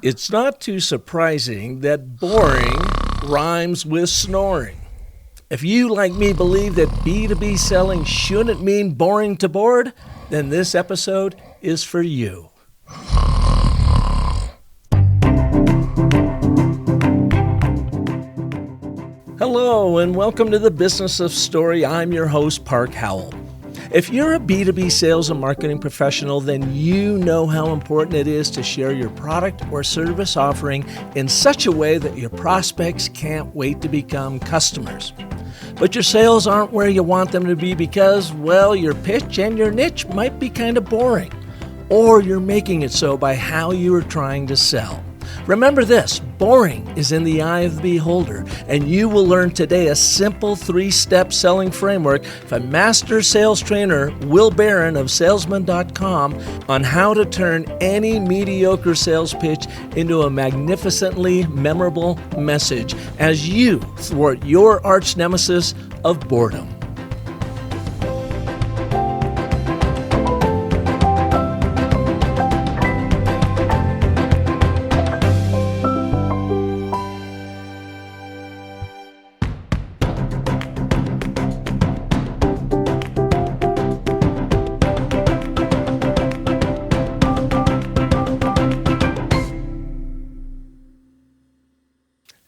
It's not too surprising that boring rhymes with snoring. If you, like me, believe that B2B selling shouldn't mean boring to bored, then this episode is for you. Hello, and welcome to the Business of Story. I'm your host, Park Howell. If you're a B2B sales and marketing professional, then you know how important it is to share your product or service offering in such a way that your prospects can't wait to become customers. But your sales aren't where you want them to be because, well, your pitch and your niche might be kind of boring. Or you're making it so by how you are trying to sell. Remember this, boring is in the eye of the beholder, and you will learn today a simple 3-step selling framework from master sales trainer Will Barron of salesman.com on how to turn any mediocre sales pitch into a magnificently memorable message as you thwart your arch nemesis of boredom.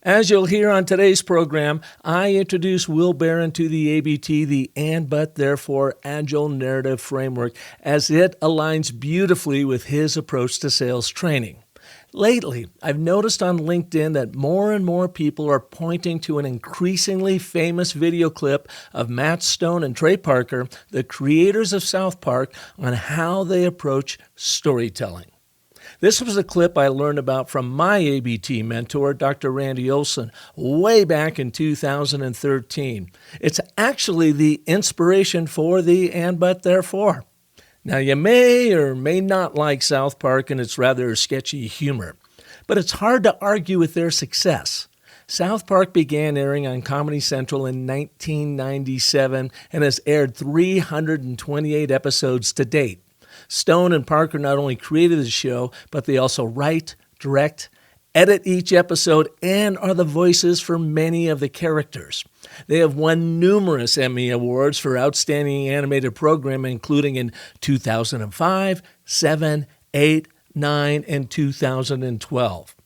As you'll hear on today's program, I introduce Will Barron to the ABT, the and, but, therefore, Agile Narrative Framework, as it aligns beautifully with his approach to sales training. Lately, I've noticed on LinkedIn that more and more people are pointing to an increasingly famous video clip of Matt Stone and Trey Parker, the creators of South Park, on how they approach storytelling. This was a clip I learned about from my ABT mentor, Dr. Randy Olson, way back in 2013. It's actually the inspiration for the and, but, therefore. Now, you may or may not like South Park and its rather sketchy humor, but it's hard to argue with their success. South Park began airing on Comedy Central in 1997 and has aired 328 episodes to date. Stone and Parker not only created the show, but they also write, direct, edit each episode, and are the voices for many of the characters. They have won numerous Emmy Awards for Outstanding Animated Programming, including in 2005, 7, 8, 9, and 2012.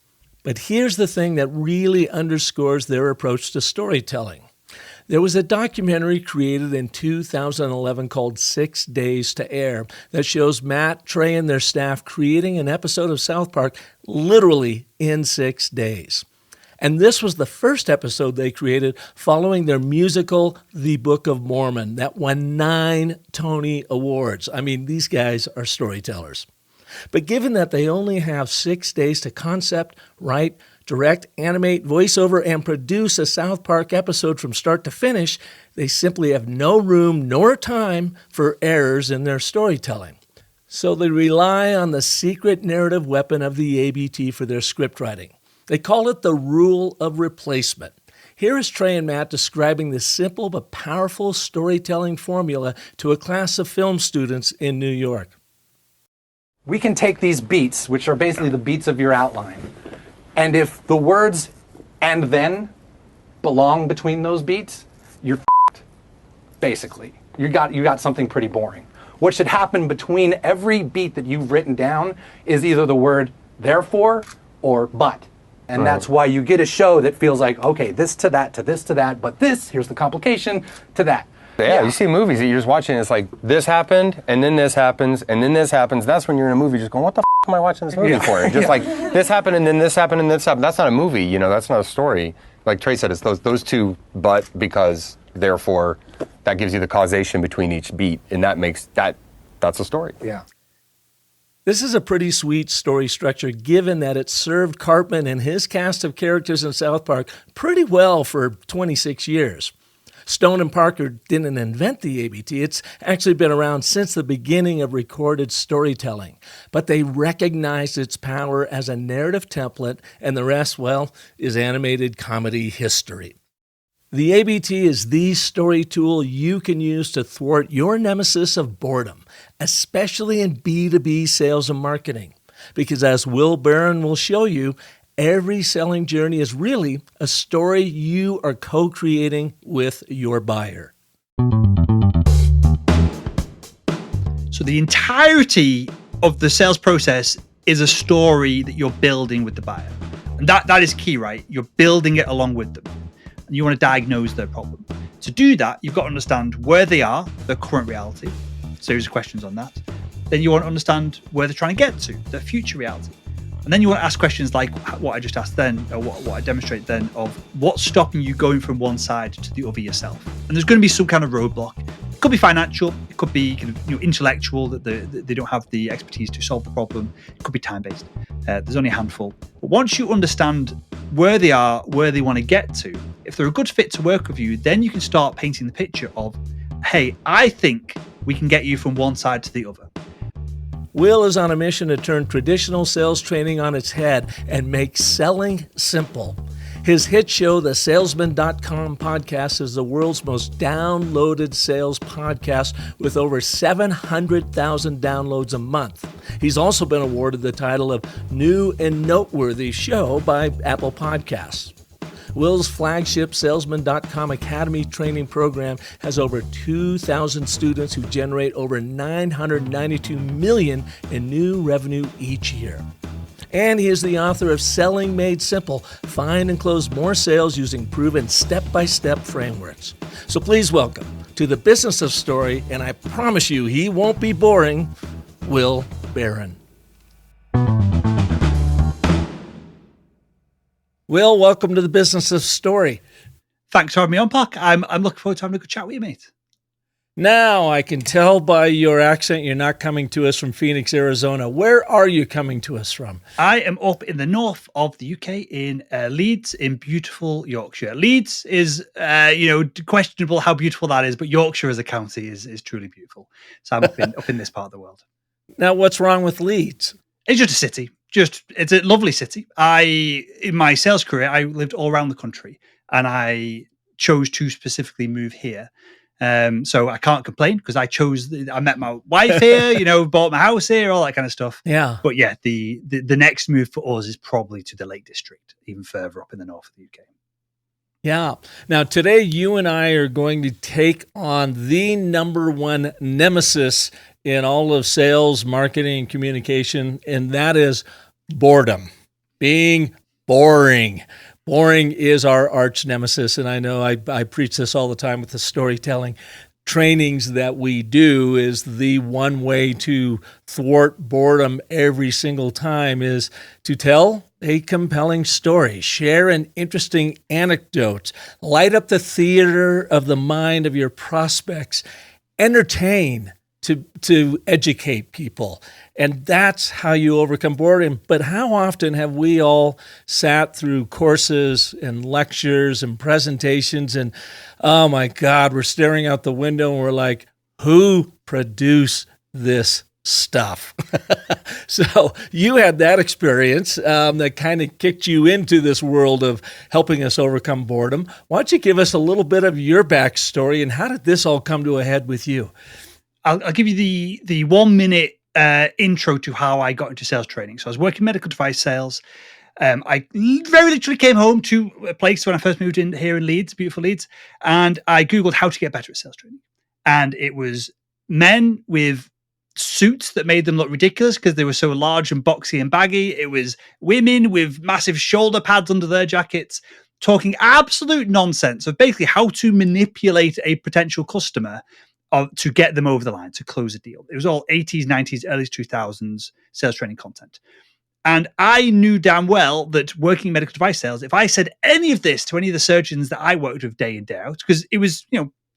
But here's the thing that really underscores their approach to storytelling. There was a documentary created in 2011 called 6 Days to Air that shows Matt, Trey, and their staff creating an episode of South Park literally in 6 days. And this was the first episode they created following their musical, The Book of Mormon, that won 9 Tony Awards. I mean, these guys are storytellers. But given that they only have 6 days to concept, write, direct, animate, voiceover, and produce a South Park episode from start to finish, they simply have no room nor time for errors in their storytelling. So they rely on the secret narrative weapon of the ABT for their script writing. They call it the rule of replacement. Here is Trey and Matt describing this simple but powerful storytelling formula to a class of film students in New York. We can take these beats, which are basically the beats of your outline, and if the words "and then" belong between those beats, you're f***ed, basically. You got something pretty boring. What should happen between every beat that you've written down is either the word "therefore" or "but." And that's why you get a show that feels like, okay, this to that, to this to that, but this, here's the complication, to that. Yeah, you see movies that you're just watching, it's like, this happened, and then this happens, and then this happens. That's when you're in a movie just going, what the f*** am I watching this movie for? Just like, this happened, and then this happened, and this happened. That's not a movie, you know, that's not a story. Like Trey said, it's those two, but, because, therefore, that gives you the causation between each beat, and that makes, that's a story. Yeah. This is a pretty sweet story structure, given that it served Cartman and his cast of characters in South Park pretty well for 26 years. Stone and Parker didn't invent the ABT. It's actually been around since the beginning of recorded storytelling. But they recognized its power as a narrative template, and the rest, well, is animated comedy history. The ABT is the story tool you can use to thwart your nemesis of boredom, especially in B2B sales and marketing. Because as Will Barron will show you, every selling journey is really a story you are co-creating with your buyer. So the entirety of the sales process is a story that you're building with the buyer. And that is key, right? You're building it along with them. And you want to diagnose their problem. To do that, you've got to understand where they are, their current reality, series of questions on that. Then you want to understand where they're trying to get to, their future reality. And then you want to ask questions like what I just asked then, or what I demonstrate then, of what's stopping you going from one side to the other yourself. And there's going to be some kind of roadblock. It could be financial, it could be kind of, intellectual, that they don't have the expertise to solve the problem. It could be time-based. There's only a handful. But once you understand where they are, where they want to get to, if they're a good fit to work with you, then you can start painting the picture of, hey, I think we can get you from one side to the other. Will is on a mission to turn traditional sales training on its head and make selling simple. His hit show, the Salesman.com podcast, is the world's most downloaded sales podcast with over 700,000 downloads a month. He's also been awarded the title of New and Noteworthy Show by Apple Podcasts. Will's flagship Salesman.com Academy training program has over 2,000 students who generate over $992 million in new revenue each year. And he is the author of Selling Made Simple, Find and Close More Sales Using Proven Step-by-Step Frameworks. So please welcome to the Business of Story, and I promise you he won't be boring, Will Barron. Will, welcome to the Business of Story. Thanks for having me on, Park. I'm looking forward to having a good chat with you, mate. Now, I can tell by your accent you're not coming to us from Phoenix, Arizona. Where are you coming to us from? I am up in the north of the UK in Leeds, in beautiful Yorkshire. Leeds is, questionable how beautiful that is, but Yorkshire as a county is truly beautiful. So I'm up in this part of the world. Now, what's wrong with Leeds? It's just a city. It's a lovely city. In my sales career, I lived all around the country, and I chose to specifically move here. So I can't complain because I met my wife here, bought my house here, all that kind of stuff. Yeah. But yeah, the next move for us is probably to the Lake District, even further up in the north of the UK. Yeah. Now, today, you and I are going to take on the number one nemesis in all of sales, marketing, and communication, and that is boredom. Being boring. Boring is our arch nemesis, and I know I preach this all the time with the storytelling trainings that we do. Is the one way to thwart boredom every single time is to tell a compelling story, share an interesting anecdote, light up the theater of the mind of your prospects, entertain, to educate people. And that's how you overcome boredom. But how often have we all sat through courses and lectures and presentations and, oh my God, we're staring out the window and we're like, who produced this stuff? So you had that experience that kind of kicked you into this world of helping us overcome boredom. Why don't you give us a little bit of your backstory and how did this all come to a head with you? I'll give you the 1 minute intro to how I got into sales training. So I was working medical device sales. I very literally came home to a place when I first moved in here in Leeds, beautiful Leeds, and I Googled how to get better at sales training. And it was men with suits that made them look ridiculous because they were so large and boxy and baggy. It was women with massive shoulder pads under their jackets talking absolute nonsense of basically how to manipulate a potential customer to get them over the line, to close a deal. It was all 80s, 90s, early 2000s sales training content. And I knew damn well that working in medical device sales, if I said any of this to any of the surgeons that I worked with day in, day out, because it was,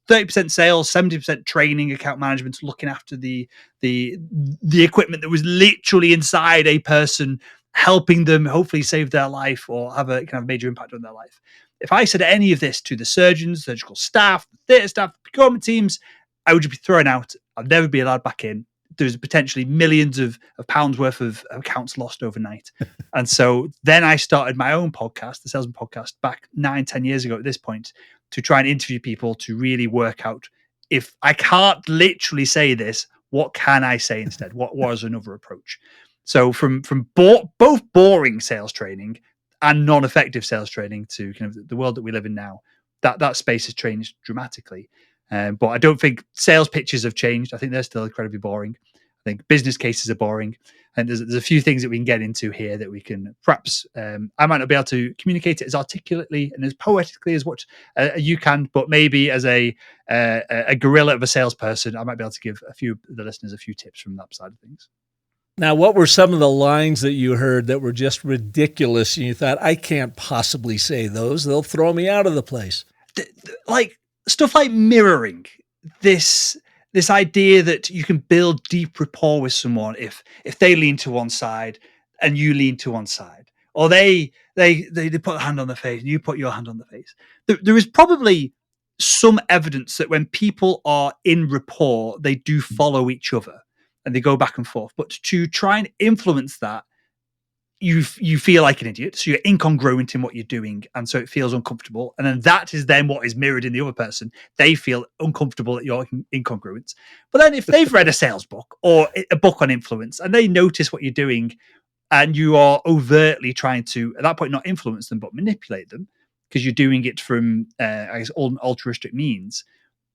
30% sales, 70% training, account management, looking after the equipment that was literally inside a person, helping them hopefully save their life or have a kind of major impact on their life. If I said any of this to the surgeons, surgical staff, the theatre staff, the procurement teams, I would just be thrown out. I'd never be allowed back in. There's potentially millions of pounds worth of accounts lost overnight. And so then I started my own podcast, the Salesman Podcast, back 9-10 years ago at this point, to try and interview people to really work out, if I can't literally say this, what can I say instead? What was another approach? So from both boring sales training and non-effective sales training to kind of the world that we live in now, that space has changed dramatically. But I don't think sales pitches have changed. I think they're still incredibly boring. I think business cases are boring. And there's a few things that we can get into here that we can perhaps, I might not be able to communicate it as articulately and as poetically as what you can, but maybe as a gorilla of a salesperson, I might be able to give a few of the listeners a few tips from that side of things. Now, what were some of the lines that you heard that were just ridiculous and you thought, I can't possibly say those, they'll throw me out of the place? Like stuff like mirroring, this idea that you can build deep rapport with someone if they lean to one side and you lean to one side, or they put a hand on the face and you put your hand on the face. There is probably some evidence that when people are in rapport, they do follow each other and they go back and forth. But to try and influence that, you feel like an idiot, so you're incongruent in what you're doing, and so it feels uncomfortable. And then that is then what is mirrored in the other person. They feel uncomfortable at your incongruence. But then if they've read a sales book or a book on influence and they notice what you're doing, and you are overtly trying to, at that point, not influence them but manipulate them because you're doing it from, I guess, altruistic means,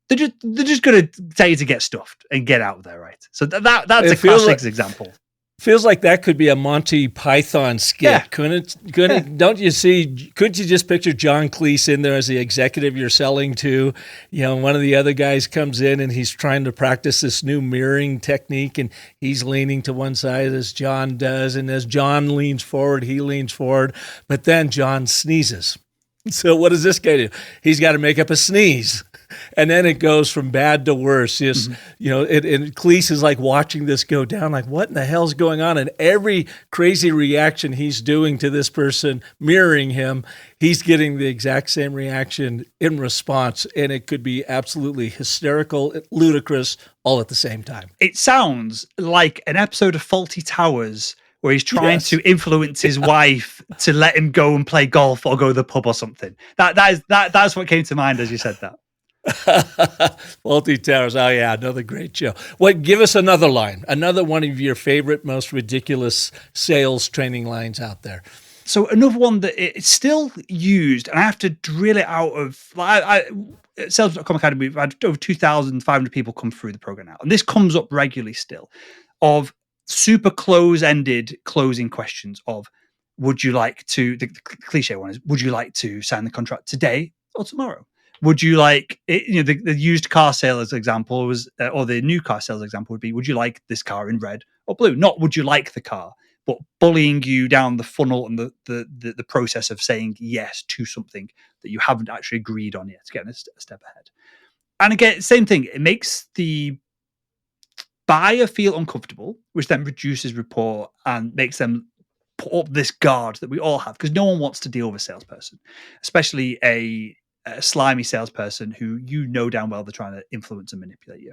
they're just going to tell you to get stuffed and get out of there, right? So that's a classic example. Feels like that could be a Monty Python skit. Yeah. Couldn't don't you see, couldn't you just picture John Cleese in there as the executive you're selling to? You know, one of the other guys comes in and he's trying to practice this new mirroring technique and he's leaning to one side as John does. And as John leans forward, he leans forward. But then John sneezes. So what does this guy do? He's got to make up a sneeze. And then it goes from bad to worse. Just, you know, and Cleese is like watching this go down, like, what in the hell's going on? And every crazy reaction he's doing to this person, mirroring him, he's getting the exact same reaction in response. And it could be absolutely hysterical, ludicrous, all at the same time. It sounds like an episode of Fawlty Towers where he's trying to influence his wife to let him go and play golf or go to the pub or something. That's what came to mind as you said that. Fawlty Towers. Oh yeah, another great show. What? Give us another line. Another one of your favorite, most ridiculous sales training lines out there. So another one that it's still used, and I have to drill it out of. Sales.com Academy, we've had over 2,500 people come through the program now, and this comes up regularly still. Of super close-ended closing questions of, would you like to? The cliche one is, would you like to sign the contract today or tomorrow? Would you like, the used car sales example was, or the new car sales example would be, would you like this car in red or blue? Not would you like the car, but bullying you down the funnel and the process of saying yes to something that you haven't actually agreed on yet, getting a step ahead. And again, same thing. It makes the buyer feel uncomfortable, which then reduces rapport and makes them put up this guard that we all have, because no one wants to deal with a salesperson, especially a slimy salesperson who you know damn well they're trying to influence and manipulate you.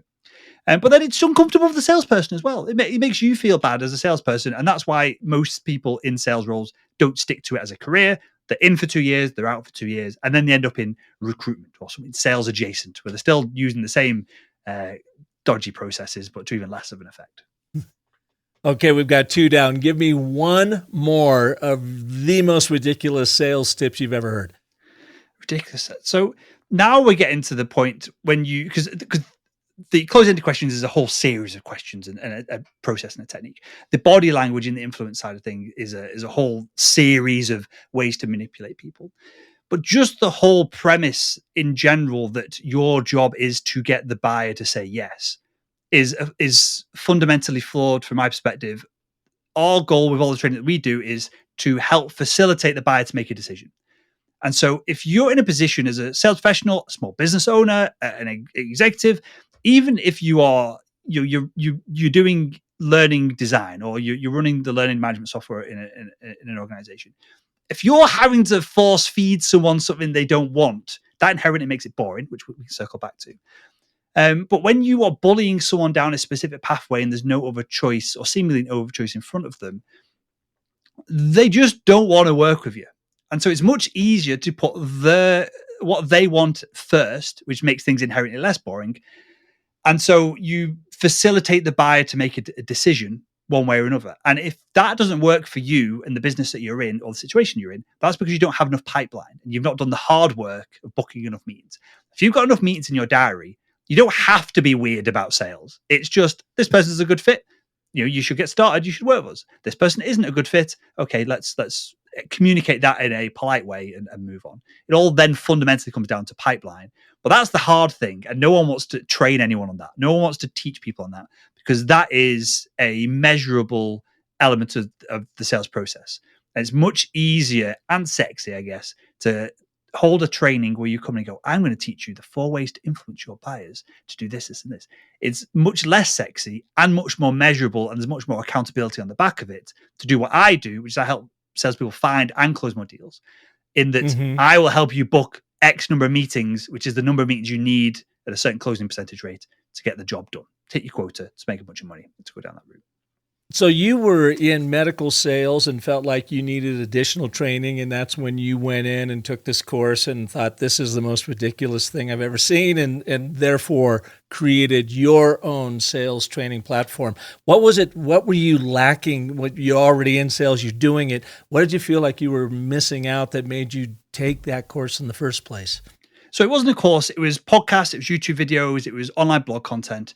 But then it's uncomfortable for the salesperson as well. It makes you feel bad as a salesperson. And that's why most people in sales roles don't stick to it as a career. They're in for 2 years, they're out for 2 years, and then they end up in recruitment or something sales adjacent, where they're still using the same dodgy processes, but to even less of an effect. Okay, we've got 2 down. Give me one more of the most ridiculous sales tips you've ever heard. Ridiculous. So now we're getting to the point when because the closed-ended questions is a whole series of questions and a process and a technique. The body language in the influence side of things is a whole series of ways to manipulate people. But just the whole premise in general that your job is to get the buyer to say yes is fundamentally flawed from my perspective. Our goal with all the training that we do is to help facilitate the buyer to make a decision. And so if you're in a position as a sales professional, a small business owner, an executive, even if you are you're doing learning design or you're running the learning management software in an organization, if you're having to force feed someone something they don't want, that inherently makes it boring, which we can circle back to. But when you are bullying someone down a specific pathway and there's no other choice or seemingly no other choice in front of them, they just don't want to work with you. And so it's much easier to put what they want first, which makes things inherently less boring. And so you facilitate the buyer to make a decision one way or another. And if that doesn't work for you and the business that you're in or the situation you're in, that's because you don't have enough pipeline and you've not done the hard work of booking enough meetings. If you've got enough meetings in your diary, you don't have to be weird about sales. It's just, this person's a good fit. You should get started. You should work with us. This person isn't a good fit. Okay, let's communicate that in a polite way and move on. It all then fundamentally comes down to pipeline. But that's the hard thing. And no one wants to train anyone on that. No one wants to teach people on that because that is a measurable element of the sales process. And it's much easier and sexy, I guess, to hold a training where you come and go, I'm going to teach you the 4 ways to influence your buyers to do this, this, and this. It's much less sexy and much more measurable, and there's much more accountability on the back of it to do what I do, which is I help salespeople find and close more deals. In that I will help you book X number of meetings, which is the number of meetings you need at a certain closing percentage rate to get the job done, to hit your quota, to make a bunch of money, to go down that route. So you were in medical sales and felt like you needed additional training, and that's when you went in and took this course and thought, this is the most ridiculous thing I've ever seen, and therefore created your own sales training platform. What was it? What were you lacking? What, you're already in sales, you're doing it. What did you feel like you were missing out that made you take that course in the first place? So it wasn't a course. It was podcasts, it was YouTube videos, it was online blog content.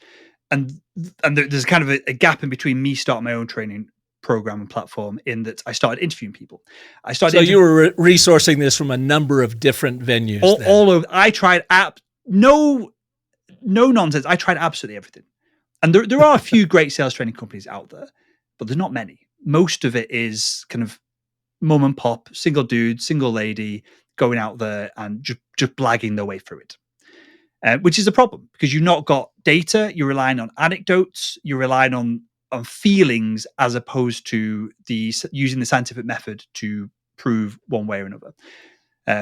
And there's kind of a gap in between me starting my own training program and platform in that I started interviewing people. So you were resourcing this from a number of different venues. All over. I tried no nonsense. I tried absolutely everything. And there are a few great sales training companies out there, but there's not many. Most of it is kind of mum and pop, single dude, single lady going out there and just blagging their way through it. Which is a problem because you've not got data, you're relying on anecdotes, you're relying on feelings as opposed to using the scientific method to prove one way or another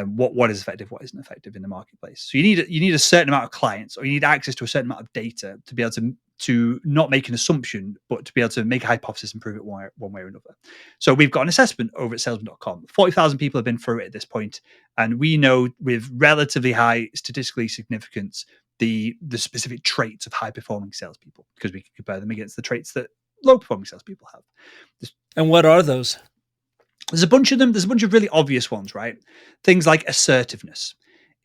what is effective, what isn't effective in the marketplace. So you need a certain amount of clients, or you need access to a certain amount of data to be able to not make an assumption, but to be able to make a hypothesis and prove it one way or another. So we've got an assessment over at salesman.com. 40,000 people have been through it at this point, and we know with relatively high statistical significance the specific traits of high-performing salespeople, because we can compare them against the traits that low-performing salespeople have. And what are those? There's a bunch of them. There's a bunch of really obvious ones, right? Things like assertiveness.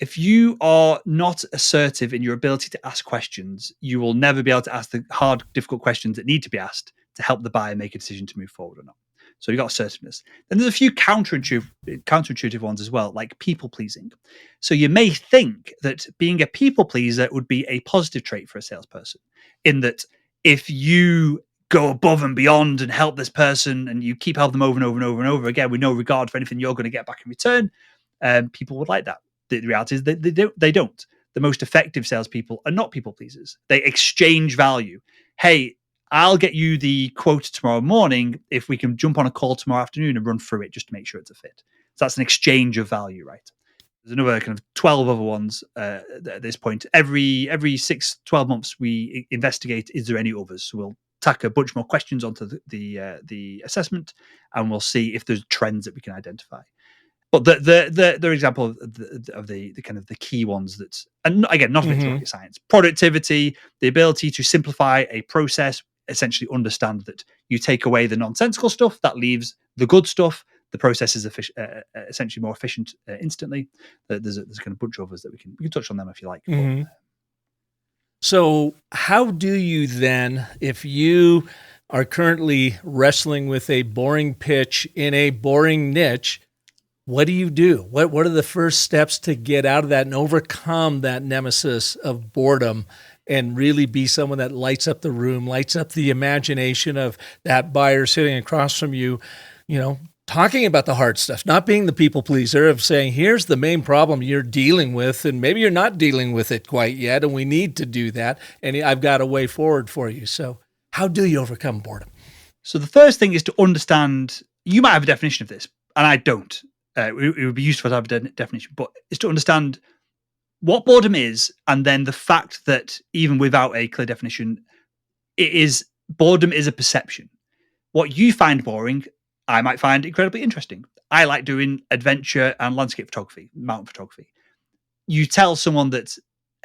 If you are not assertive in your ability to ask questions, you will never be able to ask the hard, difficult questions that need to be asked to help the buyer make a decision to move forward or not. So you've got assertiveness. Then there's a few counterintuitive ones as well, like people pleasing. So you may think that being a people pleaser would be a positive trait for a salesperson, in that if you go above and beyond and help this person and you keep helping them over and over and over and over again with no regard for anything you're going to get back in return, people would like that. The reality is that they don't. The most effective salespeople are not people pleasers. They exchange value. Hey, I'll get you the quote tomorrow morning if we can jump on a call tomorrow afternoon and run through it just to make sure it's a fit. So that's an exchange of value, right? There's another kind of 12 other ones at this point. Every 6-12 months, we investigate, is there any others? So we'll tack a bunch more questions onto the assessment, and we'll see if there's trends that we can identify. But the example of the kind of the key ones that, and again, not rocket science, productivity, the ability to simplify a process, essentially understand that you take away the nonsensical stuff, that leaves the good stuff. The process is essentially more efficient instantly. There's kind of bunch of others that we can touch on them if you like. Mm-hmm. So how do you then, if you are currently wrestling with a boring pitch in a boring niche, what do you do? What are the first steps to get out of that and overcome that nemesis of boredom and really be someone that lights up the room, lights up the imagination of that buyer sitting across from you, talking about the hard stuff, not being the people pleaser of saying, here's the main problem you're dealing with, and maybe you're not dealing with it quite yet, and we need to do that, and I've got a way forward for you. So how do you overcome boredom? So the first thing is to understand, you might have a definition of this, and I don't. It would be useful to have a definition, but it's to understand what boredom is, and then the fact that even without a clear definition, boredom is a perception. What you find boring, I might find incredibly interesting. I like doing adventure and landscape photography, mountain photography. You tell someone that,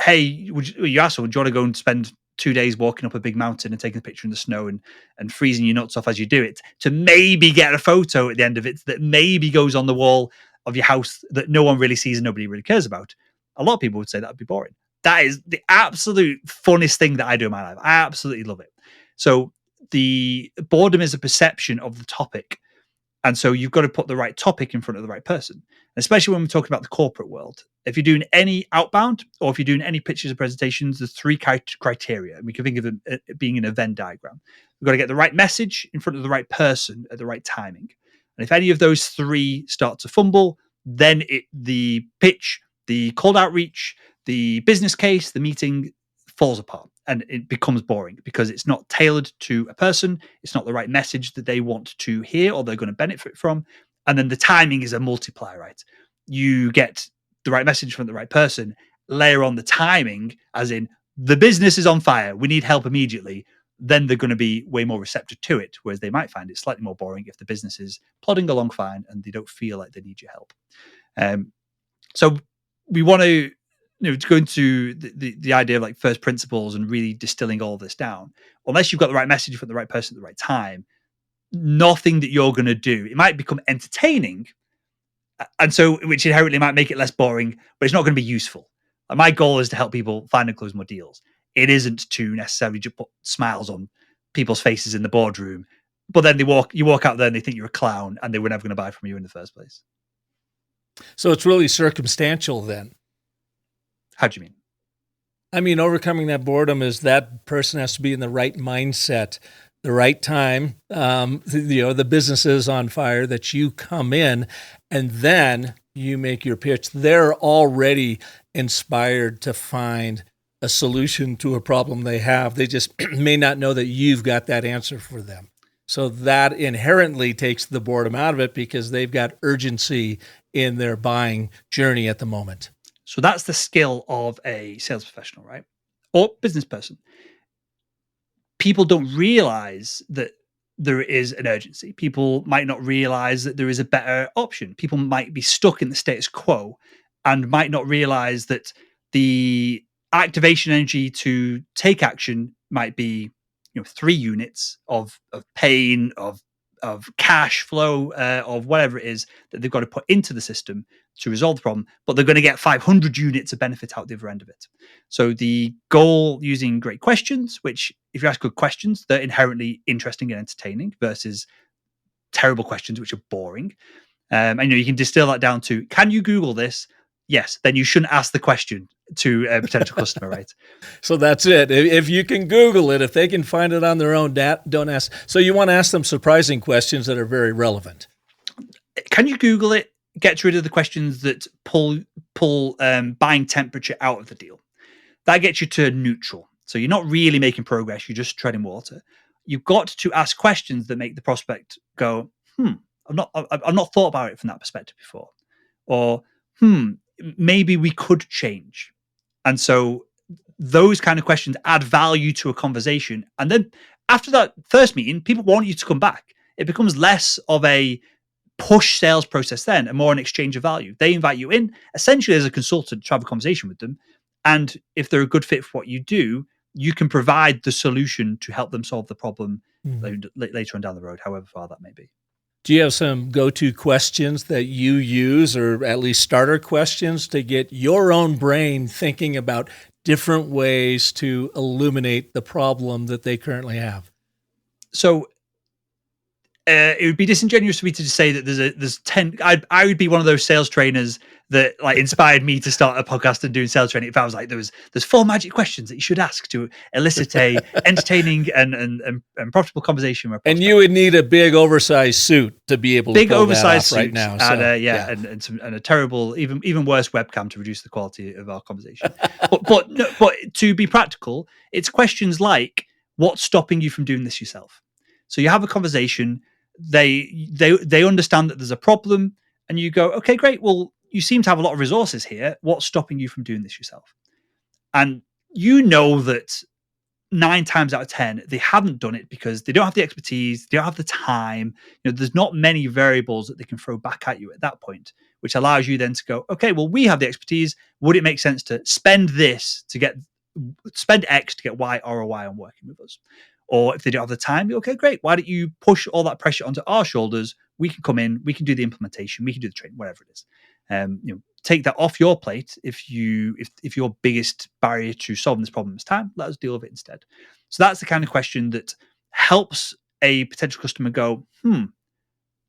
hey, you ask someone, do you want to go and spend 2 days walking up a big mountain and taking a picture in the snow and freezing your nuts off as you do it, to maybe get a photo at the end of it that maybe goes on the wall of your house that no one really sees and nobody really cares about. A lot of people would say that would be boring. That is the absolute funnest thing that I do in my life. I absolutely love it. So the boredom is a perception of the topic. And so you've got to put the right topic in front of the right person, especially when we're talking about the corporate world. If you're doing any outbound or if you're doing any pitches or presentations, there's 3 criteria. And we can think of them being in a Venn diagram. We've got to get the right message in front of the right person at the right timing. And if any of those 3 start to fumble, then the pitch, the cold outreach, the business case, the meeting falls apart and it becomes boring because it's not tailored to a person. It's not the right message that they want to hear or they're going to benefit from. And then the timing is a multiplier, right? You get the right message from the right person, layer on the timing, as in the business is on fire, we need help immediately. Then they're going to be way more receptive to it, whereas they might find it slightly more boring if the business is plodding along fine and they don't feel like they need your help. So we want to go into the idea of like first principles and really distilling all of this down. Unless you've got the right message for the right person at the right time, nothing that you're going to do, it might become entertaining, and so which inherently might make it less boring, but it's not going to be useful. Like, my goal is to help people find and close more deals. It isn't to necessarily just put smiles on people's faces in the boardroom, but then you walk out there and they think you're a clown and they were never going to buy from you in the first place. So it's really circumstantial then. How do you mean? I mean, overcoming that boredom is that person has to be in the right mindset, the right time. The business is on fire, that you come in and then you make your pitch. They're already inspired to find a solution to a problem they have. They just may not know that you've got that answer for them. So that inherently takes the boredom out of it because they've got urgency in their buying journey at the moment. So that's the skill of a sales professional, right? Or business person. People don't realize that there is an urgency. People might not realize that there is a better option. People might be stuck in the status quo and might not realize that the activation energy to take action might be 3 units of pain, of cash flow, of whatever it is that they've got to put into the system to resolve the problem, but they're going to get 500 units of benefit out the other end of it. So the goal, using great questions, which if you ask good questions, they're inherently interesting and entertaining versus terrible questions, which are boring. And you can distill that down to, can you Google this? Yes, then you shouldn't ask the question to a potential customer, right? So that's it. If you can Google it, if they can find it on their own, don't ask. So you want to ask them surprising questions that are very relevant. Can you Google it? Get rid of the questions that pull buying temperature out of the deal. That gets you to neutral. So you're not really making progress. You're just treading water. You've got to ask questions that make the prospect go, I've not thought about it from that perspective before. Or, maybe we could change. And so those kind of questions add value to a conversation. And then after that first meeting, people want you to come back. It becomes less of a push sales process then and more an exchange of value. They invite you in essentially as a consultant to have a conversation with them. And if they're a good fit for what you do, you can provide the solution to help them solve the problem later on down the road, however far that may be. Do you have some go-to questions that you use, or at least starter questions, to get your own brain thinking about different ways to illuminate the problem that they currently have? So it would be disingenuous for me to just say that there's 10. I would be one of those sales trainers that like inspired me to start a podcast and doing sales training. If I was like, there's 4 magic questions that you should ask to elicit a entertaining and profitable conversation. And you would need a big oversized suit to be able to pull oversized that off right now. So, and a terrible, even worse webcam to reduce the quality of our conversation. but to be practical, it's questions like, what's stopping you from doing this yourself? So you have a conversation. They understand that there's a problem, and you go, okay, great. Well, you seem to have a lot of resources here. What's stopping you from doing this yourself? And you know that 9 times out of 10, they haven't done it because they don't have the expertise, they don't have the time. There's not many variables that they can throw back at you at that point, which allows you then to go, okay, well, we have the expertise. Would it make sense to spend this to get spend X to get Y ROI on working with us. Or if they don't have the time, okay, great. Why don't you push all that pressure onto our shoulders? We can come in, we can do the implementation, we can do the training, whatever it is. Take that off your plate. If your biggest barrier to solving this problem is time, let us deal with it instead. So that's the kind of question that helps a potential customer go,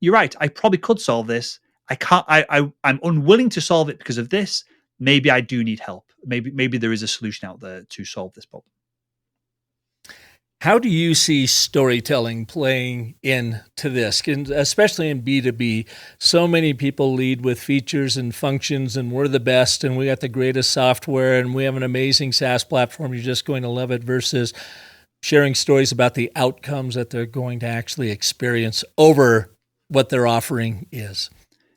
you're right, I probably could solve this. I'm unwilling to solve it because of this. Maybe I do need help. Maybe there is a solution out there to solve this problem. How do you see storytelling playing into this, and especially in B2B? So many people lead with features and functions, and we're the best, and we got the greatest software, and we have an amazing SaaS platform. You're just going to love it, versus sharing stories about the outcomes that they're going to actually experience over what their offering is.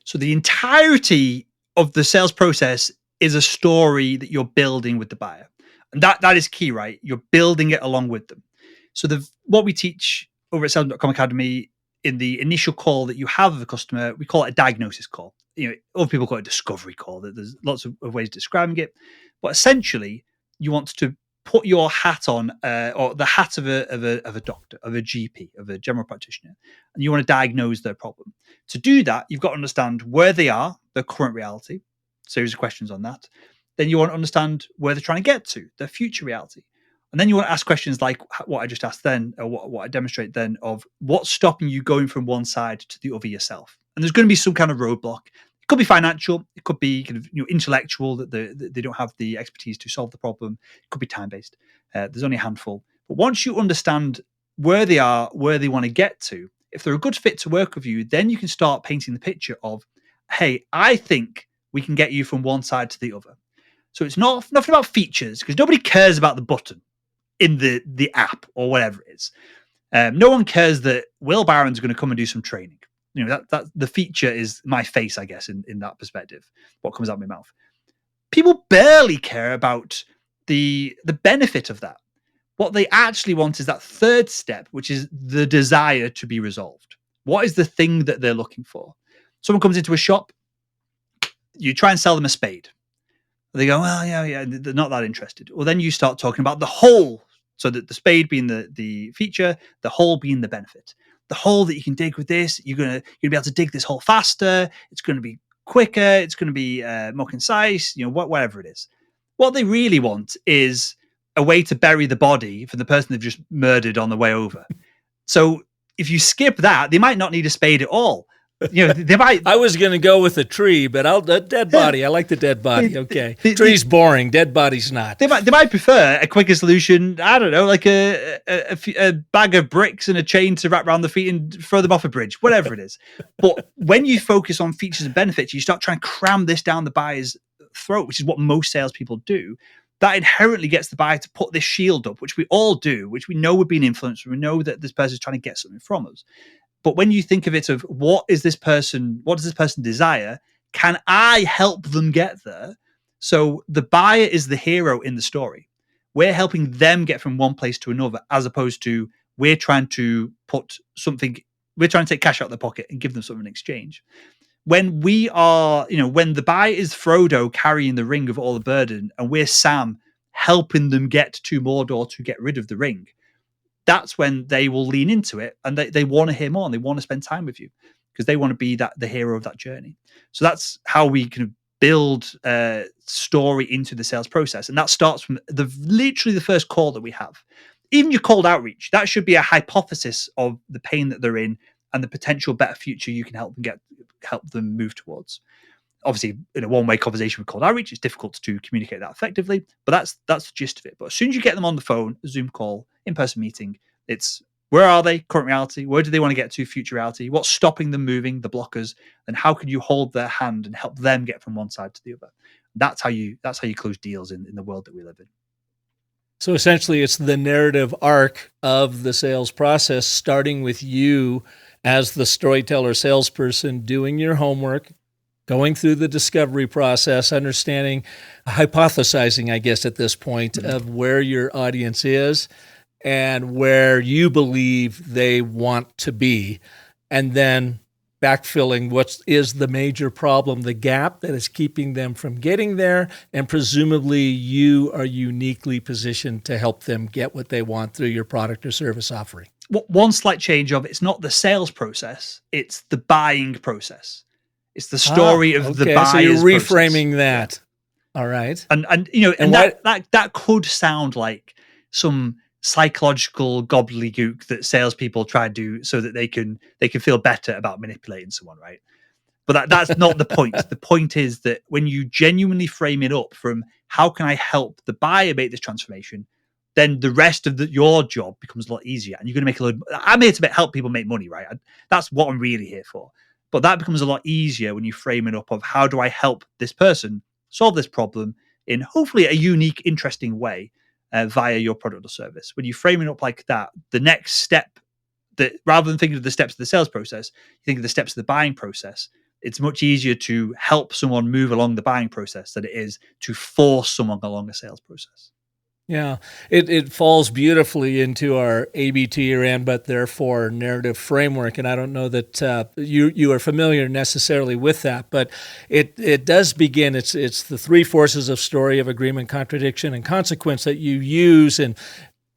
So the entirety of the sales process is a story that you're building with the buyer. And that is key, right? You're building it along with them. So what we teach over at Sales.com Academy in the initial call that you have with a customer, we call it a diagnosis call. Other people call it a discovery call. There's lots of ways of describing it. But essentially, you want to put your hat on, or the hat of a doctor, of a GP, of a general practitioner, and you want to diagnose their problem. To do that, you've got to understand where they are, their current reality, series of questions on that. Then you want to understand where they're trying to get to, their future reality. And then you want to ask questions like what I just asked then, or what I demonstrate then, of what's stopping you going from one side to the other yourself. And there's going to be some kind of roadblock. It could be financial. It could be kind of intellectual, that they don't have the expertise to solve the problem. It could be time-based. There's only a handful. But once you understand where they are, where they want to get to, if they're a good fit to work with you, then you can start painting the picture of, hey, I think we can get you from one side to the other. So it's nothing about features, because nobody cares about the button in the app or whatever it is. No one cares that Will Barron's going to come and do some training. That the feature is my face, I guess, in that perspective, what comes out of my mouth. People barely care about the benefit of that. What they actually want is that third step, which is the desire to be resolved. What is the thing that they're looking for? Someone comes into a shop, you try and sell them a spade. They go, well, yeah, they're not that interested. Well, then you start talking about the hole. So that the spade being the feature, the hole being the benefit. The hole that you can dig with this, you're gonna be able to dig this hole faster. It's going to be quicker. It's going to be more concise. Whatever it is. What they really want is a way to bury the body for the person they've just murdered on the way over. So if you skip that, they might not need a spade at all. They might. I was going to go with a tree, but a dead body. I like the dead body. Okay, tree's boring. Dead body's not. They might prefer a quicker solution. I don't know, like a bag of bricks and a chain to wrap around the feet and throw them off a bridge. Whatever it is. But when you focus on features and benefits, you start trying to cram this down the buyer's throat, which is what most salespeople do. That inherently gets the buyer to put this shield up, which we all do, which we know we're being influenced. We know that this person is trying to get something from us. But when you think of it of what does this person desire? Can I help them get there? So the buyer is the hero in the story. We're helping them get from one place to another, as opposed to we're trying to take cash out of their pocket and give them something in exchange. When we are, when the buyer is Frodo carrying the ring of all the burden, and we're Sam helping them get to Mordor to get rid of the ring, that's when they will lean into it, and they want to hear more, and they want to spend time with you because they want to be the hero of that journey. So that's how we can build a story into the sales process. And that starts from literally the first call that we have. Even your cold outreach, that should be a hypothesis of the pain that they're in and the potential better future you can help them move towards. Obviously, in a one-way conversation with cold outreach, it's difficult to communicate that effectively, but that's the gist of it. But as soon as you get them on the phone, a Zoom call, in-person meeting, it's where are they, current reality, where do they want to get to, future reality, what's stopping them moving, the blockers, and how can you hold their hand and help them get from one side to the other. That's how you close deals in the world that we live in. So essentially, it's the narrative arc of the sales process, starting with you as the storyteller salesperson, doing your homework, going through the discovery process, understanding, hypothesizing, I guess, at this point, of where your audience is and where you believe they want to be. And then backfilling what is the major problem, the gap that is keeping them from getting there, and presumably you are uniquely positioned to help them get what they want through your product or service offering. One slight change of it's not the sales process, it's the buying process. It's the story of the buyer's so you're reframing process. that. All right. And you know, and that could sound like some psychological gobbledygook that salespeople try to do so that they can feel better about manipulating someone, right? But that's not the point. The point is that when you genuinely frame it up from how can I help the buyer make this transformation, then the rest of your job becomes a lot easier, and you're going to make a lot. I'm here to help people make money, right? That's what I'm really here for. But that becomes a lot easier when you frame it up of how do I help this person solve this problem in hopefully a unique, interesting way via your product or service. When you frame it up like that, the next step, that rather than thinking of the steps of the sales process, you think of the steps of the buying process. It's much easier to help someone move along the buying process than it is to force someone along a sales process. Yeah, it falls beautifully into our ABT or and but therefore narrative framework, and I don't know that you are familiar necessarily with that, but it does begin. It's the three forces of story, of agreement, contradiction, and consequence that you use in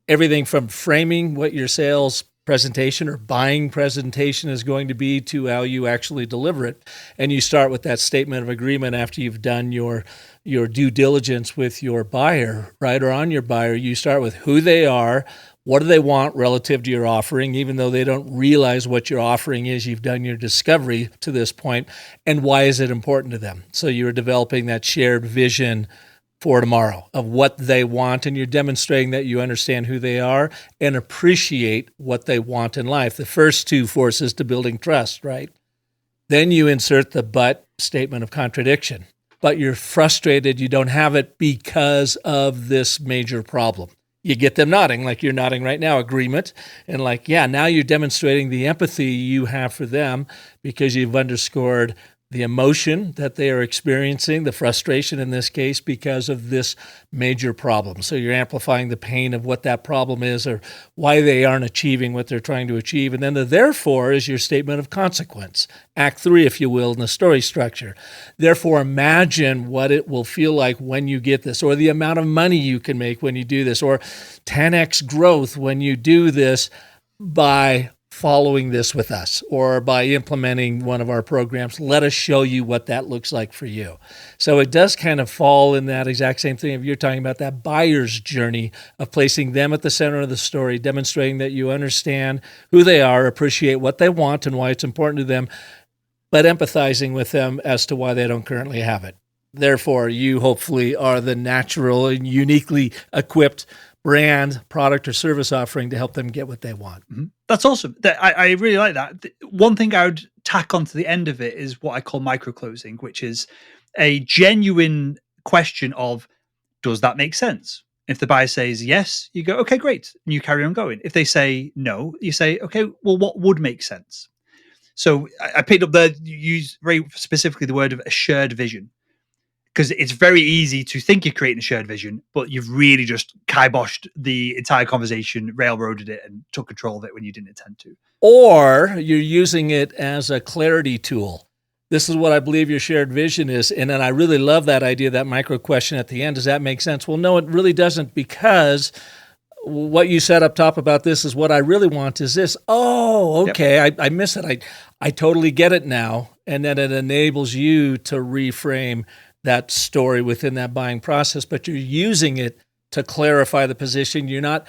everything from framing what your sales presentation or buying presentation is going to be to how you actually deliver it. And you start with that statement of agreement after you've done your due diligence with your buyer, right? Or on your buyer, you start with who they are, what do they want relative to your offering, even though they don't realize what your offering is. You've done your discovery to this point, and why is it important to them? So you're developing that shared vision for tomorrow of what they want, and you're demonstrating that you understand who they are and appreciate what they want in life. The first two forces to building trust, right? Then you insert the but statement of contradiction. But you're frustrated you don't have it because of this major problem. You get them nodding like you're nodding right now, agreement. And like, yeah, now you're demonstrating the empathy you have for them because you've underscored the emotion that they are experiencing, the frustration in this case, because of this major problem. So you're amplifying the pain of what that problem is or why they aren't achieving what they're trying to achieve. And then the therefore is your statement of consequence, Act 3, if you will, in the story structure. Therefore, imagine what it will feel like when you get this, or the amount of money you can make when you do this, or 10x growth when you do this by following this with us or by implementing one of our programs. Let us show you what that looks like for you. So it does kind of fall in that exact same thing. If you're talking about that buyer's journey of placing them at the center of the story, demonstrating that you understand who they are, appreciate what they want and why it's important to them, but empathizing with them as to why they don't currently have it. Therefore, you hopefully are the natural and uniquely equipped brand, product, or service offering to help them get what they want. Mm-hmm. That's awesome. I really like that. One thing I would tack onto the end of it is what I call micro-closing, which is a genuine question of, does that make sense? If the buyer says yes, you go, okay, great. And you carry on going. If they say no, you say, okay, well, what would make sense? So I picked up you use very specifically the word of a shared vision. Because it's very easy to think you're creating a shared vision, but you've really just kiboshed the entire conversation, railroaded it, and took control of it when you didn't intend to. Or you're using it as a clarity tool. This is what I believe your shared vision is. And then I really love that idea, that micro question at the end. Does that make sense? Well, no, it really doesn't, because what you said up top about this is what I really want is this. Oh, okay. Yep. I miss it. I totally get it now. And then it enables you to reframe that story within that buying process, but you're using it to clarify the position. You're not,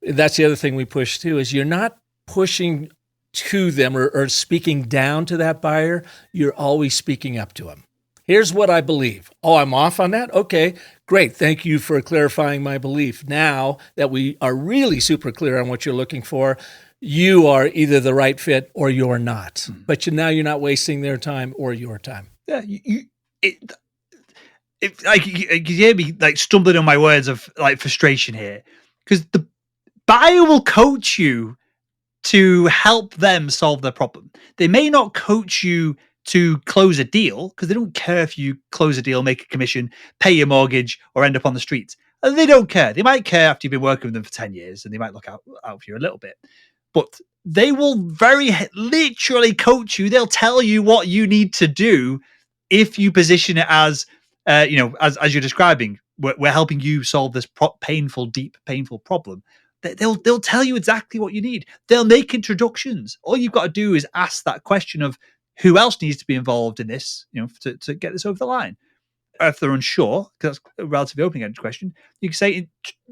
that's the other thing we push too, is you're not pushing to them or speaking down to that buyer. You're always speaking up to them. Here's what I believe. Oh, I'm off on that? Okay, great. Thank you for clarifying my belief. Now that we are really super clear on what you're looking for, you are either the right fit or you're not. Mm-hmm. But now you're not wasting their time or your time. Yeah, you hear me like stumbling on my words of like frustration here, because the buyer will coach you to help them solve their problem. They may not coach you to close a deal because they don't care if you close a deal, make a commission, pay your mortgage, or end up on the streets. They don't care. They might care after you've been working with them for 10 years, and they might look out for you a little bit. but they will very literally coach you. They'll tell you what you need to do if you position it as, as you're describing. We're helping you solve this deep, painful problem. They'll tell you exactly what you need. They'll make introductions. All you've got to do is ask that question of who else needs to be involved in this, to get this over the line. If they're unsure, because that's a relatively open-ended question, you can say,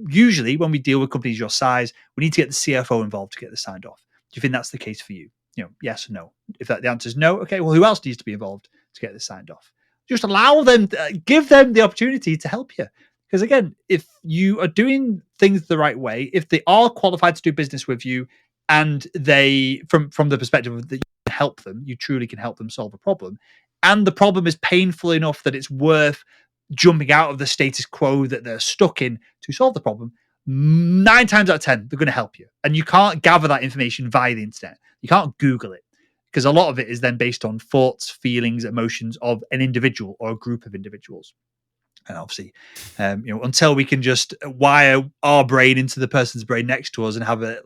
usually when we deal with companies your size, we need to get the CFO involved to get this signed off. Do you think that's the case for you? Yes or no. If the answer is no, okay, well, who else needs to be involved to get this signed off? Just allow them, give them the opportunity to help you. Because again, if you are doing things the right way, if they are qualified to do business with you, and they, from the perspective of that you can help them, you truly can help them solve a problem, and the problem is painful enough that it's worth jumping out of the status quo that they're stuck in to solve the problem, 9 times out of 10, they're going to help you. And you can't gather that information via the internet. You can't Google it, because a lot of it is then based on thoughts, feelings, emotions of an individual or a group of individuals. And obviously, until we can just wire our brain into the person's brain next to us and have a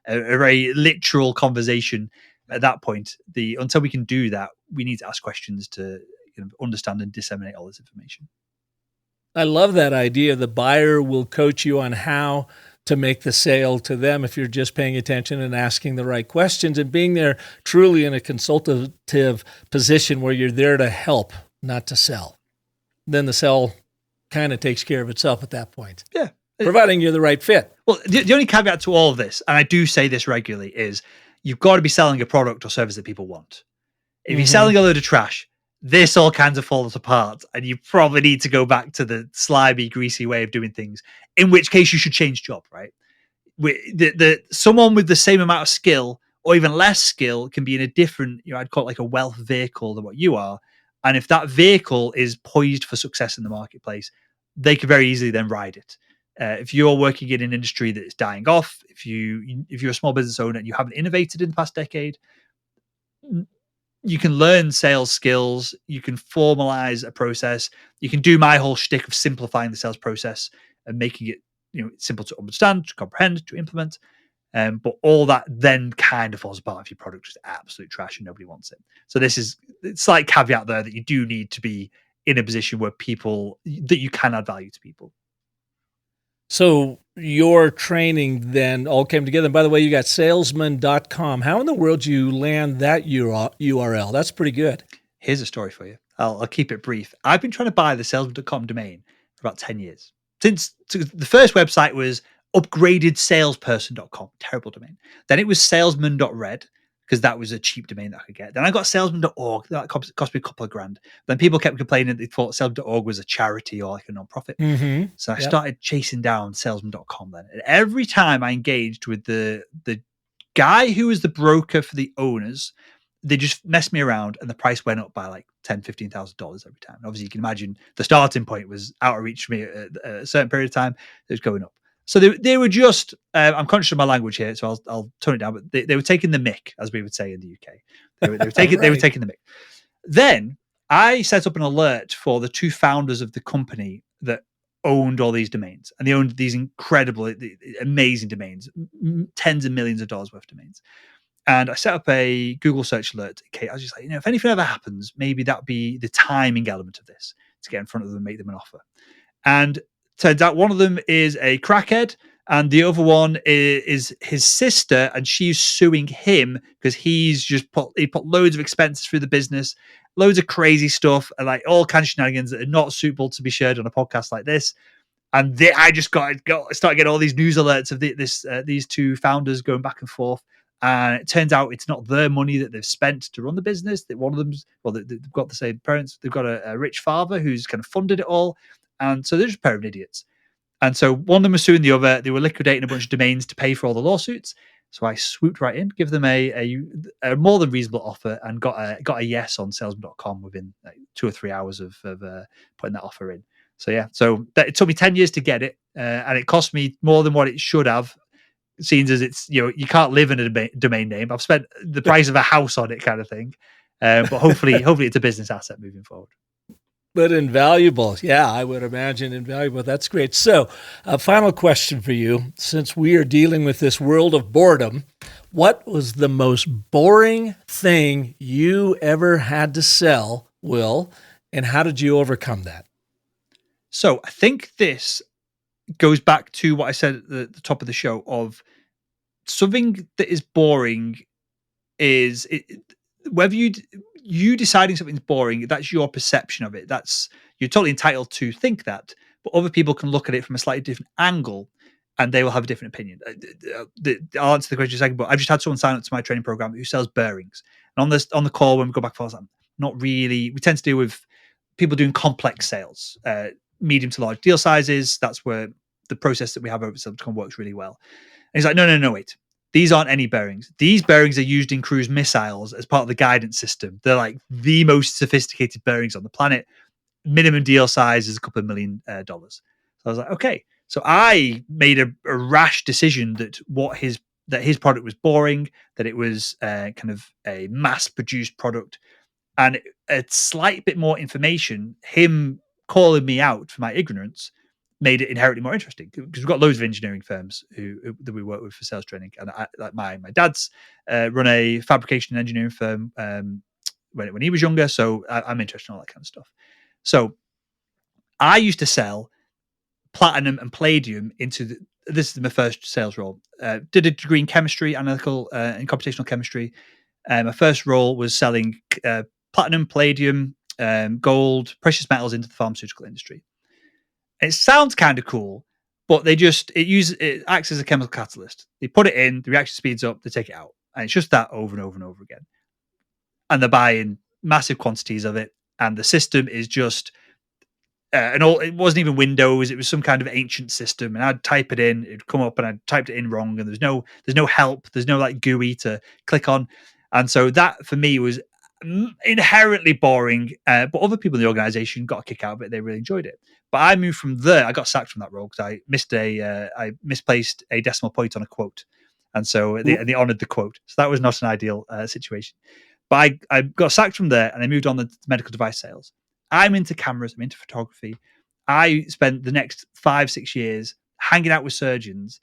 very literal conversation at that point, until we can do that, we need to ask questions to understand and disseminate all this information. I love that idea. The buyer will coach you on how to make the sale to them if you're just paying attention and asking the right questions and being there truly in a consultative position where you're there to help, not to sell. Then the sell kind of takes care of itself at that point. Yeah. Providing you're the right fit. Well, the only caveat to all of this, and I do say this regularly, is you've got to be selling a product or service that people want. If you're selling a load of trash, this all kinds of falls apart, and you probably need to go back to the slimy, greasy way of doing things, in which case you should change job, right? Someone with the same amount of skill or even less skill can be in a different, I'd call it like a wealth vehicle than what you are. And if that vehicle is poised for success in the marketplace, they could very easily then ride it. If you're working in an industry that is dying off, if you're a small business owner and you haven't innovated in the past decade, you can learn sales skills. You can formalize a process. You can do my whole shtick of simplifying the sales process and making it simple to understand, to comprehend, to implement. But all that then kind of falls apart if your product is absolute trash and nobody wants it. So it's a slight caveat there that you do need to be in a position where that you can add value to people. So your training then all came together. And by the way, you got salesman.com. How in the world do you land that URL? That's pretty good. Here's a story for you. I'll keep it brief. I've been trying to buy the salesman.com domain for about 10 years. Since the first website was upgradedsalesperson.com, terrible domain. Then it was salesman.red, because that was a cheap domain that I could get. Then I got salesman.org. That cost me a couple of grand. Then people kept complaining they thought salesman.org was a charity or like a non-profit. Mm-hmm. So I started chasing down salesman.com then. And every time I engaged with the guy who was the broker for the owners, they just messed me around and the price went up by like $10,000, $15,000 every time. And obviously you can imagine the starting point was out of reach for me at a certain period of time. It was going up. So they were just, I'm conscious of my language here, so I'll tone it down, but they were taking the mick, as we would say in the UK. They were taking They were taking the mick. Then I set up an alert for the 2 founders of the company that owned all these domains, and they owned these incredible, amazing domains, tens of millions of dollars worth of domains. And I set up a Google search alert. Okay, I was just like, if anything ever happens, maybe that'd be the timing element of this to get in front of them and make them an offer. And turns out one of them is a crackhead, and the other one is his sister, and she's suing him because he put loads of expenses through the business, loads of crazy stuff, and like all kinds of shenanigans that are not suitable to be shared on a podcast like this. And I just started getting all these news alerts of these 2 founders going back and forth. And it turns out it's not their money that they've spent to run the business. That one of them's, they've got the same parents. They've got a rich father who's kind of funded it all. And so they're just a pair of idiots. And so one of them was suing the other. They were liquidating a bunch of domains to pay for all the lawsuits. So I swooped right in, give them a more than reasonable offer, and got a yes on salesman.com within like 2 or 3 hours of putting that offer in. So yeah, it took me 10 years to get it, and it cost me more than what it should have, seeing as it's you can't live in a domain name. I've spent the price of a house on it, kind of thing. But hopefully it's a business asset moving forward. But invaluable. Yeah, I would imagine invaluable. That's great. So a final question for you. Since we are dealing with this world of boredom, What was the most boring thing you ever had to sell, Will, and how did you overcome that? So I think this goes back to what I said at the top of the show of something that is boring is whether you deciding something's boring, that's your perception of it. That's you're totally entitled to think that, but other people can look at it from a slightly different angle, and they will have a different opinion. I'll answer the question in a second, but I've just had someone sign up to my training program who sells bearings, and on the call when we go back for I'm not really. We tend to deal with people doing complex sales, medium to large deal sizes. That's where the process that we have over at Sales.com works really well. And he's like, no, wait. These aren't any bearings. These bearings are used in cruise missiles as part of the guidance system. They're like the most sophisticated bearings on the planet. Minimum deal size is a couple of $1 million. So I was like, okay. So I made a rash decision that his product was boring, that it was kind of a mass-produced product, and a slight bit more information, him calling me out for my ignorance, made it inherently more interesting because we've got loads of engineering firms that we work with for sales training. And like my dad's run a fabrication and engineering firm when he was younger. So I'm interested in all that kind of stuff. So I used to sell platinum and palladium this is my first sales role. Did a degree in chemistry, analytical and computational chemistry. My first role was selling platinum, palladium, gold, precious metals into the pharmaceutical industry. It sounds kind of cool, but it acts as a chemical catalyst. They put it in, the reaction speeds up, they take it out. And it's just that over and over and over again. And they're buying massive quantities of it. And the system is just, it wasn't even Windows. It was some kind of ancient system. And I'd type it in, it'd come up and I'd typed it in wrong. And there's no help. There's no like GUI to click on. And so that for me was inherently boring. But other people in the organization got a kick out of it. They really enjoyed it. But I moved from there. I got sacked from that role because I misplaced a decimal point on a quote, and so they honoured the quote. So that was not an ideal situation. But I got sacked from there, and I moved on to medical device sales. I'm into cameras. I'm into photography. I spent the next 5-6 years hanging out with surgeons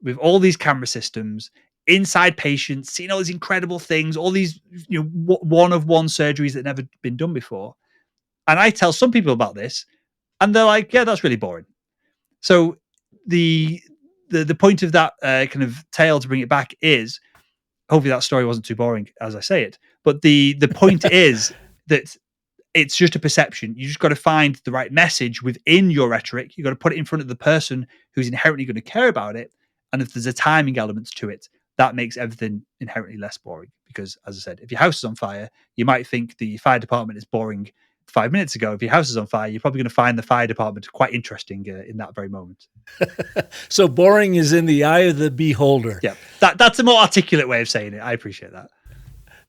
with all these camera systems inside patients, seeing all these incredible things, all these one-of-one surgeries that never been done before. And I tell some people about this. And they're like, yeah, that's really boring. So the point of that kind of tale to bring it back is, hopefully that story wasn't too boring as I say it. But the point is that it's just a perception. You just got to find the right message within your rhetoric. You got to put it in front of the person who's inherently going to care about it. And if there's a timing element to it, that makes everything inherently less boring. Because as I said, if your house is on fire, you might think the fire department is boring 5 minutes ago. If your house is on fire, you're probably going to find the fire department quite interesting in that very moment. So boring is in the eye of the beholder. Yeah, that's a more articulate way of saying it. I appreciate that.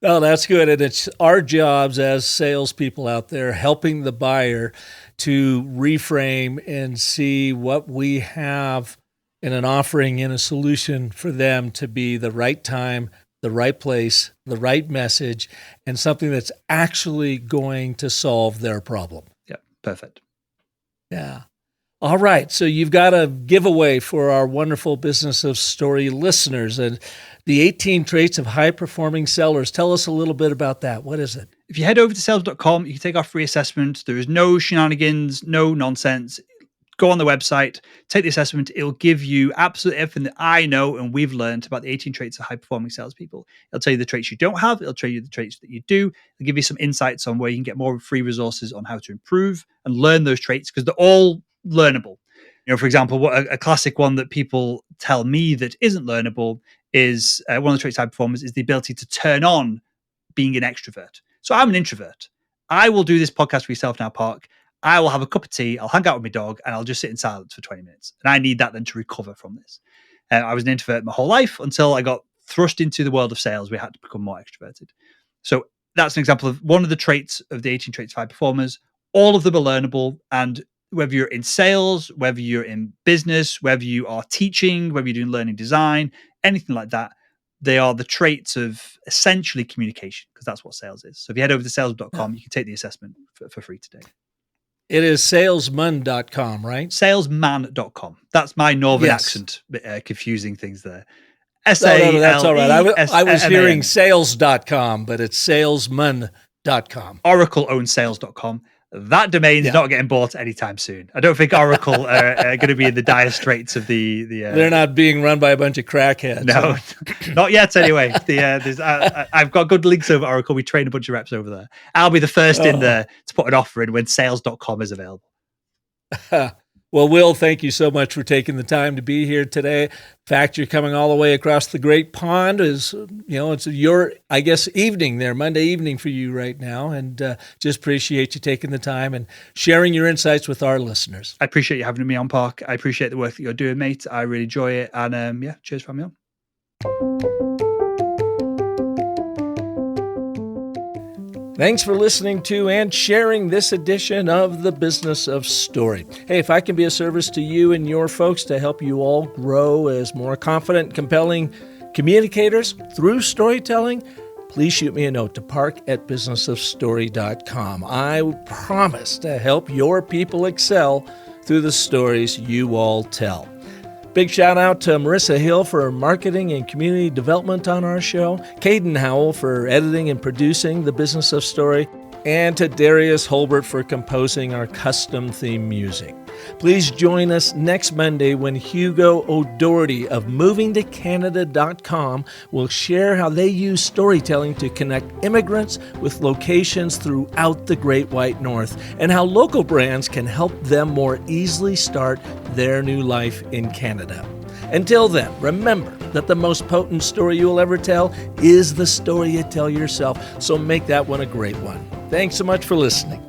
Oh, that's good. And it's our jobs as salespeople out there helping the buyer to reframe and see what we have in an offering, in a solution for them to be the right time, the right place, the right message, and something that's actually going to solve their problem. Yeah, perfect. Yeah. All right. So you've got a giveaway for our wonderful Business of Story listeners, and the 18 traits of high-performing sellers. Tell us a little bit about that. What is it? If you head over to sales.com, you can take our free assessment. There is no shenanigans, no nonsense. Go on the website, take the assessment. It'll give you absolutely everything that I know and we've learned about the 18 traits of high-performing salespeople. It'll tell you the traits you don't have. It'll tell you the traits that you do. It'll give you some insights on where you can get more free resources on how to improve and learn those traits because they're all learnable. For example, what a classic one that people tell me that isn't learnable is one of the traits of high performers is the ability to turn on being an extrovert. So I'm an introvert. I will do this podcast for Yourself Now Park. I will have a cup of tea, I'll hang out with my dog, and I'll just sit in silence for 20 minutes. And I need that then to recover from this. I was an introvert my whole life until I got thrust into the world of sales. We had to become more extroverted. So that's an example of one of the traits of the 18 traits of high performers. All of them are learnable. And whether you're in sales, whether you're in business, whether you are teaching, whether you're doing learning design, anything like that, they are the traits of essentially communication, because that's what sales is. So if you head over to sales.com, you can take the assessment for free today. It is salesman.com, right? Salesman.com. That's my northern accent, confusing things there. No, that's all right. I was hearing SALESMAN. sales.com, but it's salesman.com. Oracle owns sales.com. That domain's not getting bought anytime soon. I don't think Oracle are going to be in the dire straits of the. They're not being run by a bunch of crackheads. No, not yet. Anyway, I've got good links over Oracle. We train a bunch of reps over there. I'll be the first in there to put an offer in when sales.com is available. Well, Will, thank you so much for taking the time to be here today. In fact, you're coming all the way across the Great Pond. It's your, I guess, evening there, Monday evening for you right now. And just appreciate you taking the time and sharing your insights with our listeners. I appreciate you having me on, Park. I appreciate the work that you're doing, mate. I really enjoy it. And cheers for having me on. Thanks for listening to and sharing this edition of The Business of Story. Hey, if I can be a service to you and your folks to help you all grow as more confident, compelling communicators through storytelling, please shoot me a note to park@businessofstory.com. I promise to help your people excel through the stories you all tell. Big shout out to Marissa Hill for marketing and community development on our show, Caden Howell for editing and producing The Business of Story, and to Darius Holbert for composing our custom theme music. Please join us next Monday when Hugo O'Doherty of movingtocanada.com will share how they use storytelling to connect immigrants with locations throughout the Great White North and how local brands can help them more easily start their new life in Canada. Until then, remember that the most potent story you will ever tell is the story you tell yourself, so make that one a great one. Thanks so much for listening.